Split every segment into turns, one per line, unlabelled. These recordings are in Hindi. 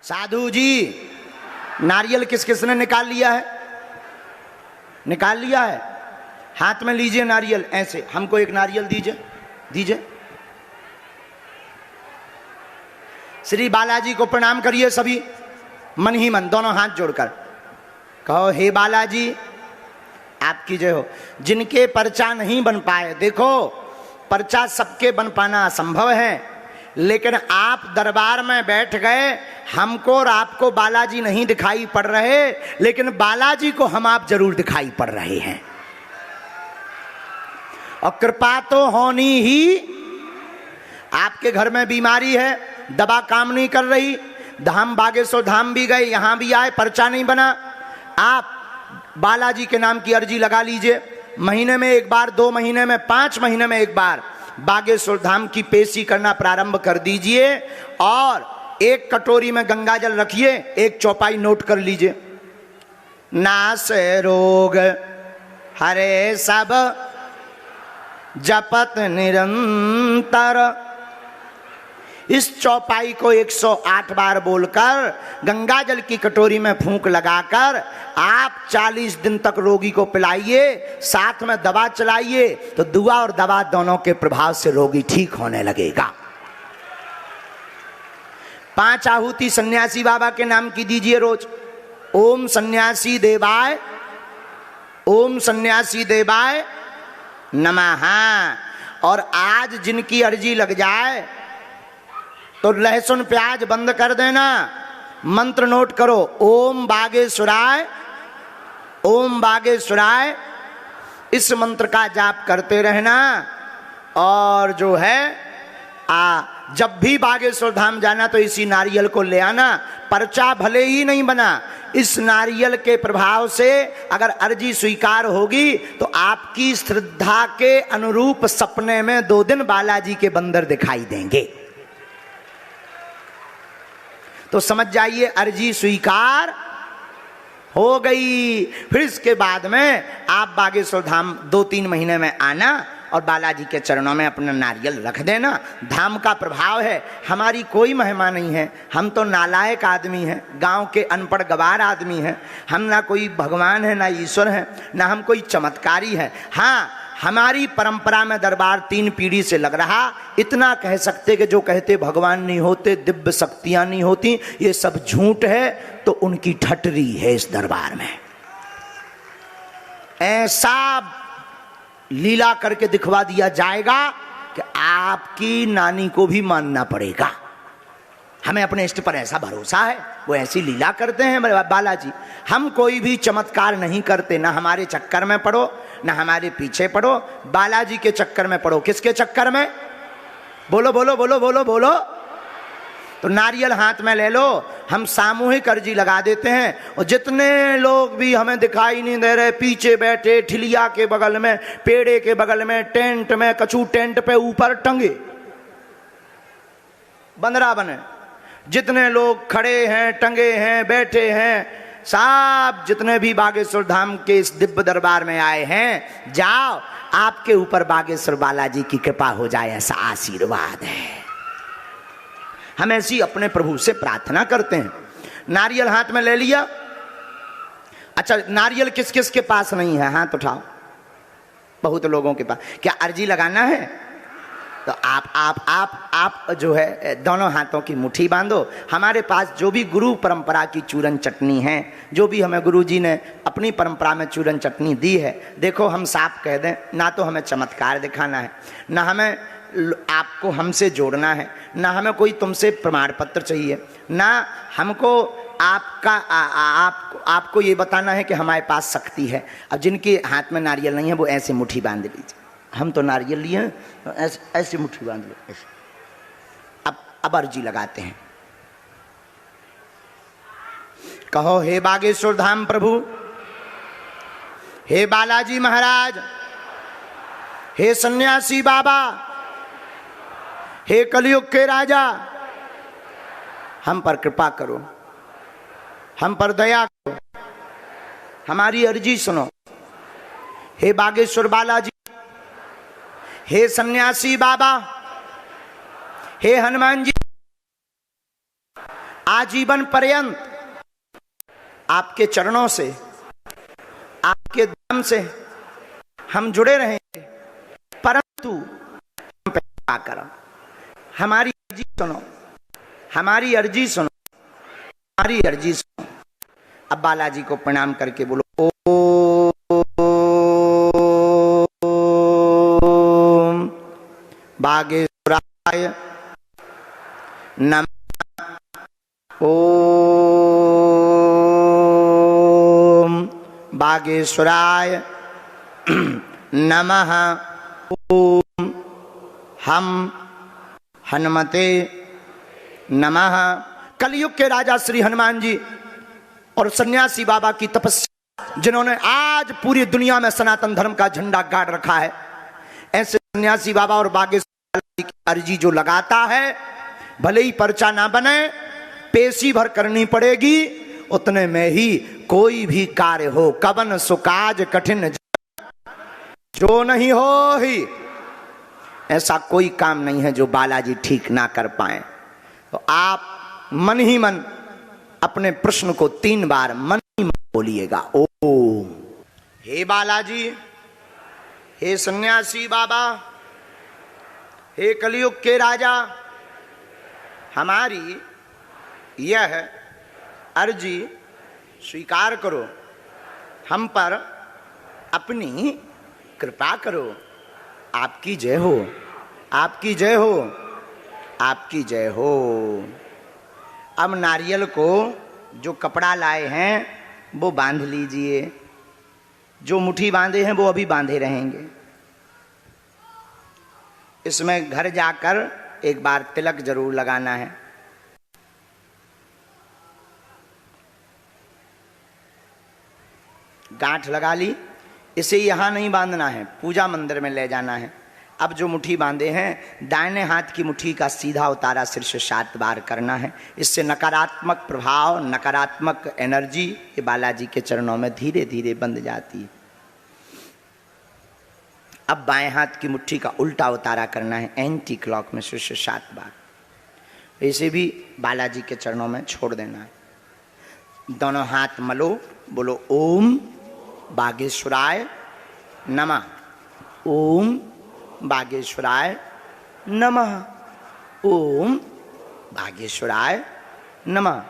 साधु जी, नारियल किस किसने निकाल लिया है? निकाल लिया है? हाथ में लीजिए नारियल, ऐसे हमको एक नारियल दीजिए, दीजिए। श्री बालाजी को प्रणाम करिए सभी, मन ही मन, दोनों हाथ जोड़कर कहो, हे बालाजी आपकी जय हो। जिनके पर्चा नहीं बन पाए, देखो पर्चा सबके बन पाना असंभव है, लेकिन आप दरबार में बैठ गए, हमको और आपको बालाजी नहीं दिखाई पड़ रहे, लेकिन बालाजी को हम आप जरूर दिखाई पड़ रहे हैं। और कृपा तो होनी ही। आपके घर में बीमारी है, दवा काम नहीं कर रही, धाम बागेश्वर धाम भी गए, यहां भी आए, पर्चा नहीं बना, आप बालाजी के नाम की अर्जी लगा लीजिए। महीने में एक बार, 2 महीने में, 5 महीने में एक बार बागेश्वर धाम की पेशी करना प्रारंभ कर दीजिए। और एक कटोरी में गंगा जल रखिए, एक चौपाई नोट कर लीजिए। नास रोग हरे सब जपत निरंतर। इस चौपाई को 108 बार बोलकर गंगा जल की कटोरी में फूंक लगाकर आप 40 दिन तक रोगी को पिलाइए, साथ में दवा चलाइए, तो दुआ और दवा दोनों के प्रभाव से रोगी ठीक होने लगेगा। 5 आहुति सन्यासी बाबा के नाम की दीजिए रोज। ओम सन्यासी देवाय, ओम सन्यासी देवाय नमः। और आज जिनकी अर्जी लग जाए तो लहसुन प्याज बंद कर देना, मंत्र नोट करो, ओम बागेश्वराय, ओम बागेश्वराय, इस मंत्र का जाप करते रहना। और जो है जब भी बागेश्वर धाम जाना तो इसी नारियल को ले आना। पर्चा भले ही नहीं बना, इस नारियल के प्रभाव से अगर अर्जी स्वीकार होगी तो आपकी श्रद्धा के अनुरूप सपने में 2 दिन बालाजी के बंदर दिखाई देंगे। तो समझ जाइए अर्जी स्वीकार हो गई। फिर इसके बाद में आप बागेश्वर धाम 2-3 महीने में आना और बालाजी के चरणों में अपना नारियल रख देना। धाम का प्रभाव है, हमारी कोई महिमा नहीं है, हम तो नालायक आदमी हैं, गांव के अनपढ़ गवार आदमी हैं, हम ना कोई भगवान है ना ईश्वर है, ना हम कोई चमत्कारी है। हाँ, हमारी परंपरा में दरबार 3 पीढ़ी से लग रहा। इतना कह सकते कि जो कहते भगवान नहीं होते, दिव्य शक्तियां नहीं होती, ये सब झूठ है, तो उनकी ठटरी है इस दरबार में। ऐसा लीला करके दिखवा दिया जाएगा कि आपकी नानी को भी मानना पड़ेगा। हमें अपने इष्ट पर ऐसा भरोसा है, वो ऐसी लीला करते हैं बालाजी। हम कोई भी चमत्कार नहीं करते, ना हमारे चक्कर में पड़ो, ना हमारे पीछे पड़ो, बालाजी के चक्कर में पड़ो। किसके चक्कर में? बोलो बोलो बोलो बोलो बोलो। तो नारियल हाथ में ले लो, हम सामूहिक अर्जी लगा देते हैं। और जितने लोग भी हमें दिखाई नहीं दे रहे, पीछे बैठे, ठिलिया के बगल में, पेड़े के बगल में, टेंट में, कछु टेंट पे ऊपर टंगे बंदरा बने, जितने लोग खड़े हैं, टंगे हैं, बैठे हैं, सब जितने भी बागेश्वर धाम के इस दिव्य दरबार में आए हैं, जाओ, आपके ऊपर बागेश्वर बालाजी की कृपा हो जाए, ऐसा आशीर्वाद है। हम ऐसी अपने प्रभु से प्रार्थना करते हैं। नारियल हाथ में ले लिया। अच्छा, नारियल किस किस के पास नहीं है? हाथ उठाओ। बहुत लोगों के पास। क्या अर्जी लगाना है? तो आप जो है दोनों हाथों की मुट्ठी बांधो। हमारे पास जो भी गुरु परंपरा की चूरन चटनी है, जो भी हमें गुरु जी ने अपनी परंपरा में चूरन चटनी दी है, देखो हम साफ कह दें, ना तो हमें चमत्कार दिखाना है, ना हमें आपको हमसे जोड़ना है, ना हमें कोई तुमसे प्रमाण पत्र चाहिए, ना हमको आपको ये बताना है कि हमारे पास शक्ति है। अब जिनके हाथ में नारियल नहीं है वो ऐसे मुट्ठी बांध लीजिए। हम तो नारियल लिए हैं, तो ऐसे मुट्ठी बांध लो, ऐसे। अब अर्जी लगाते हैं। कहो, हे बागेश्वर धाम प्रभु, हे बालाजी महाराज, हे सन्यासी बाबा, हे कलयुग के राजा, हम पर कृपा करो, हम पर दया करो, हमारी अर्जी सुनो। हे बागेश्वर बालाजी, हे सन्यासी बाबा, हे हनुमान जी, आजीवन पर्यंत आपके चरणों से, आपके धाम से हम जुड़े रहेंगे, परंतु हम पे कृपा करो, हमारी अर्जी सुनो, हमारी अर्जी सुनो, हमारी अर्जी सुनो। अब बालाजी को प्रणाम करके बोलो ओम बागेश्वराय नमः, ओम बागेश्वराय नमः, ओम हम हनुमते नमः। कलयुग के राजा श्री हनुमान जी और सन्यासी बाबा की तपस्या, जिन्होंने आज पूरी दुनिया में सनातन धर्म का झंडा गाड़ रखा है, ऐसे सन्यासी बाबा और बागेश्वर की अर्जी जो लगाता है, भले ही पर्चा ना बने, पेशी भर करनी पड़ेगी, उतने में ही कोई भी कार्य हो, कवन सुकाज कठिन जो नहीं हो ही, ऐसा कोई काम नहीं है जो बालाजी ठीक ना कर पाए। तो आप मन ही मन अपने प्रश्न को 3 बार मन ही मन बोलिएगा। ओम। हे बालाजी, हे सन्यासी बाबा, हे कलयुग के राजा, हमारी यह अर्जी स्वीकार करो, हम पर अपनी कृपा करो। आपकी जय हो, आपकी जय हो, आपकी जय हो। अब नारियल को जो कपड़ा लाए हैं वो बांध लीजिए, जो मुट्ठी बांधे हैं वो अभी बांधे रहेंगे। इसमें घर जाकर एक बार तिलक जरूर लगाना है। गांठ लगा ली, इसे यहां नहीं बांधना है, पूजा मंदिर में ले जाना है। अब जो मुट्ठी बांधे हैं, दाहिने हाथ की मुट्ठी का सीधा उतारा सिर से 7 बार करना है। इससे नकारात्मक प्रभाव, नकारात्मक एनर्जी ये बालाजी के चरणों में धीरे धीरे बंध जाती है। अब बाएं हाथ की मुट्ठी का उल्टा उतारा करना है, एंटी क्लॉक में सिर से 7 बार। इसे भी बालाजी के चरणों में छोड़ देना है। दोनों हाथ मलो, बोलो ओम बागेश्वराय नमः, ओम बागेश्वराय नमः, ओम बागेश्वराय नमः।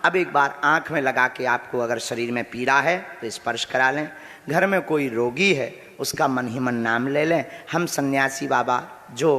अब एक बार आंख में लगा के आपको अगर शरीर में पीड़ा है तो स्पर्श करा लें। घर में कोई रोगी है उसका मन ही मन नाम ले लें। हम सन्यासी बाबा जो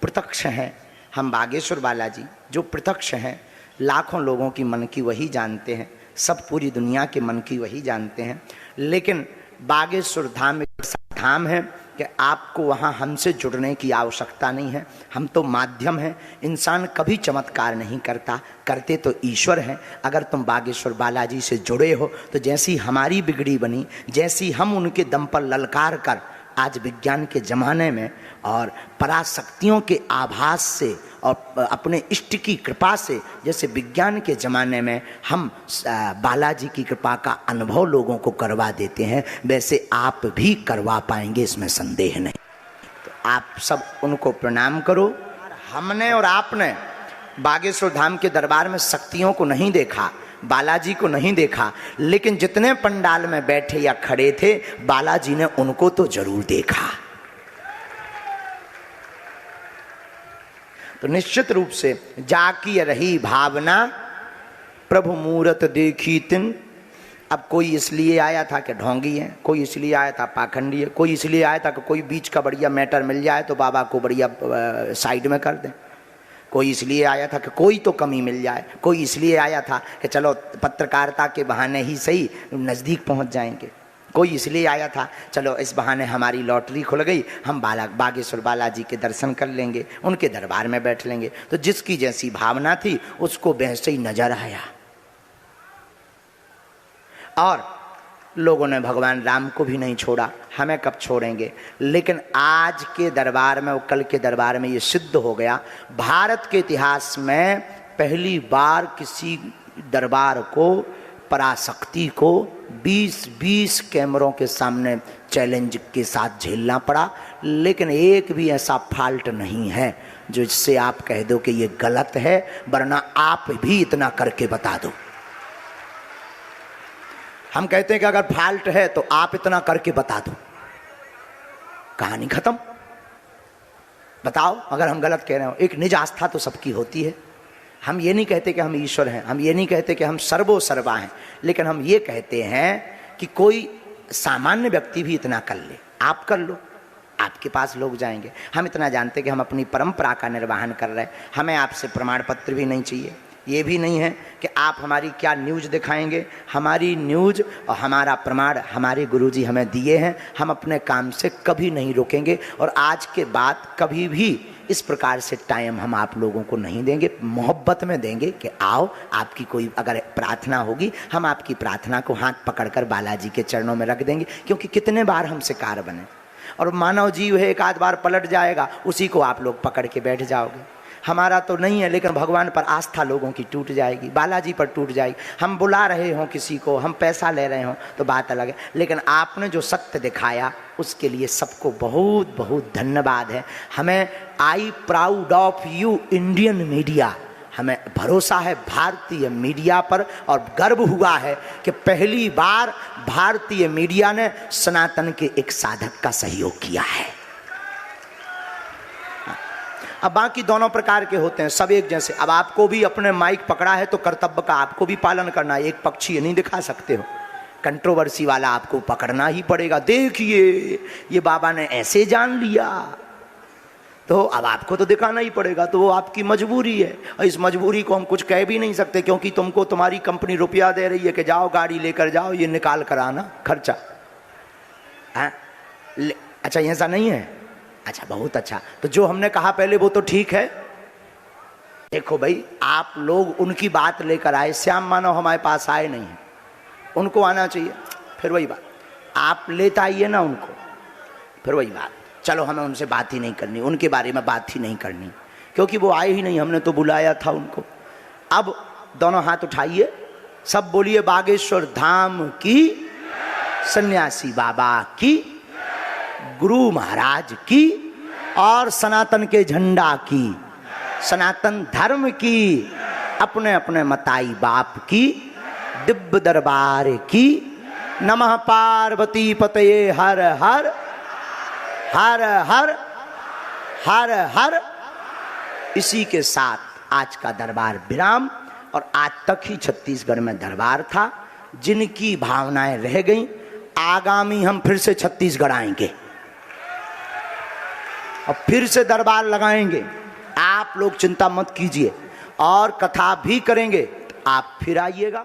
प्रत्यक्ष हैं, हम बागेश्वर बालाजी जो प्रत्यक्ष हैं, लाखों लोगों की मन की वही जानते हैं, सब पूरी दुनिया के मन की वही जानते हैं। लेकिन बागेश्वर धाम एक ऐसा धाम है कि आपको वहाँ हमसे जुड़ने की आवश्यकता नहीं है। हम तो माध्यम हैं। इंसान कभी चमत्कार नहीं करता, करते तो ईश्वर हैं। अगर तुम बागेश्वर बालाजी से जुड़े हो तो जैसी हमारी बिगड़ी बनी, जैसी हम उनके दम पर ललकार कर आज विज्ञान के ज़माने में और पराशक्तियों के आभास से और अपने इष्ट की कृपा से, जैसे विज्ञान के ज़माने में हम बालाजी की कृपा का अनुभव लोगों को करवा देते हैं, वैसे आप भी करवा पाएंगे, इसमें संदेह नहीं। तो आप सब उनको प्रणाम करो। हमने और आपने बागेश्वर धाम के दरबार में शक्तियों को नहीं देखा, बालाजी को नहीं देखा, लेकिन जितने पंडाल में बैठे या खड़े थे बालाजी ने उनको तो जरूर देखा। तो निश्चित रूप से जाकी रही भावना प्रभु मूरत देखी तिन। अब कोई इसलिए आया था कि ढोंगी है, कोई इसलिए आया था पाखंडी है, कोई इसलिए आया था कि कोई बीच का बढ़िया मैटर मिल जाए तो बाबा को बढ़िया साइड में कर दें, कोई इसलिए आया था कि कोई तो कमी मिल जाए, कोई इसलिए आया था कि चलो पत्रकारिता के बहाने ही सही नज़दीक पहुंच जाएंगे, कोई इसलिए आया था चलो इस बहाने हमारी लॉटरी खुल गई, हम बागेश्वर बालाजी के दर्शन कर लेंगे, उनके दरबार में बैठ लेंगे। तो जिसकी जैसी भावना थी उसको वैसे ही नजर आया। और लोगों ने भगवान राम को भी नहीं छोड़ा, हमें कब छोड़ेंगे। लेकिन आज के दरबार में और कल के दरबार में ये सिद्ध हो गया, भारत के इतिहास में पहली बार किसी दरबार को, पराशक्ति को 20-20 कैमरों के सामने चैलेंज के साथ झेलना पड़ा। लेकिन एक भी ऐसा फाल्ट नहीं है जो इससे आप कह दो कि ये गलत है, वरना आप भी इतना करके बता दो। हम कहते हैं कि अगर फॉल्ट है तो आप इतना करके बता दो, कहानी खत्म। बताओ अगर हम गलत कह रहे हो। एक निज आस्था तो सबकी होती है। हम ये नहीं कहते कि हम ईश्वर हैं, हम ये नहीं कहते कि हम सर्वो सर्वा हैं, लेकिन हम ये कहते हैं कि कोई सामान्य व्यक्ति भी इतना कर ले, आप कर लो, आपके पास लोग जाएंगे। हम इतना जानते कि हम अपनी परंपरा का निर्वहन कर रहे हैं, हमें आपसे प्रमाण पत्र भी नहीं चाहिए। ये भी नहीं है कि आप हमारी क्या न्यूज़ दिखाएंगे, हमारी न्यूज़ और हमारा प्रमाण हमारे गुरुजी हमें दिए हैं, हम अपने काम से कभी नहीं रोकेंगे और आज के बाद कभी भी इस प्रकार से टाइम हम आप लोगों को नहीं देंगे। मोहब्बत में देंगे कि आओ, आपकी कोई अगर प्रार्थना होगी हम आपकी प्रार्थना को हाथ पकड़कर बालाजी के चरणों में रख देंगे, क्योंकि कितने बार हम शिकार बने और मानव जीव है, एक आध बार पलट जाएगा, उसी को आप लोग पकड़ के बैठ जाओगे। हमारा तो नहीं है, लेकिन भगवान पर आस्था लोगों की टूट जाएगी, बालाजी पर टूट जाएगी। हम बुला रहे हों किसी को, हम पैसा ले रहे हों तो बात अलग है, लेकिन आपने जो सत्य दिखाया उसके लिए सबको बहुत बहुत धन्यवाद है। हमें I proud of you Indian media, हमें भरोसा है भारतीय मीडिया पर और गर्व हुआ है कि पहली बार भारतीय मीडिया ने सनातन के एक साधक का सहयोग किया है। अब बाकी दोनों प्रकार के होते हैं, सब एक जैसे। अब आपको भी अपने माइक पकड़ा है तो कर्तव्य का आपको भी पालन करना है, एक पक्षी ये नहीं दिखा सकते हो, कंट्रोवर्सी वाला आपको पकड़ना ही पड़ेगा। देखिए ये बाबा ने ऐसे जान लिया, तो अब आपको तो दिखाना ही पड़ेगा, तो वो आपकी मजबूरी है और इस मजबूरी को हम कुछ कह भी नहीं सकते, क्योंकि तुमको तुम्हारी कंपनी रुपया दे रही है कि जाओ गाड़ी लेकर जाओ, ये निकाल कर आना खर्चा। अच्छा ऐसा नहीं है? अच्छा बहुत अच्छा। तो जो हमने कहा पहले वो तो ठीक है। देखो भाई, आप लोग उनकी बात लेकर आए, श्याम मानव हमारे पास आए नहीं है, उनको आना चाहिए। फिर वही बात, आप लेता आइए ना उनको, फिर वही बात। चलो हमें उनसे बात ही नहीं करनी, उनके बारे में बात ही नहीं करनी, क्योंकि वो आए ही नहीं, हमने तो बुलाया था उनको। अब दोनों हाथ उठाइए, सब बोलिए बागेश्वर धाम की, सन्यासी बाबा की, गुरु महाराज की और सनातन के झंडा की, सनातन धर्म की, अपने अपने मताई बाप की, दिव्य दरबार की। नमः पार्वती पतये हर हर हर हर हर हर। इसी के साथ आज का दरबार विराम। और आज तक ही छत्तीसगढ़ में दरबार था, जिनकी भावनाएं रह गईं, आगामी हम फिर से छत्तीसगढ़ आएंगे और फिर से दरबार लगाएंगे। आप लोग चिंता मत कीजिए और कथा भी करेंगे, आप फिर आइएगा।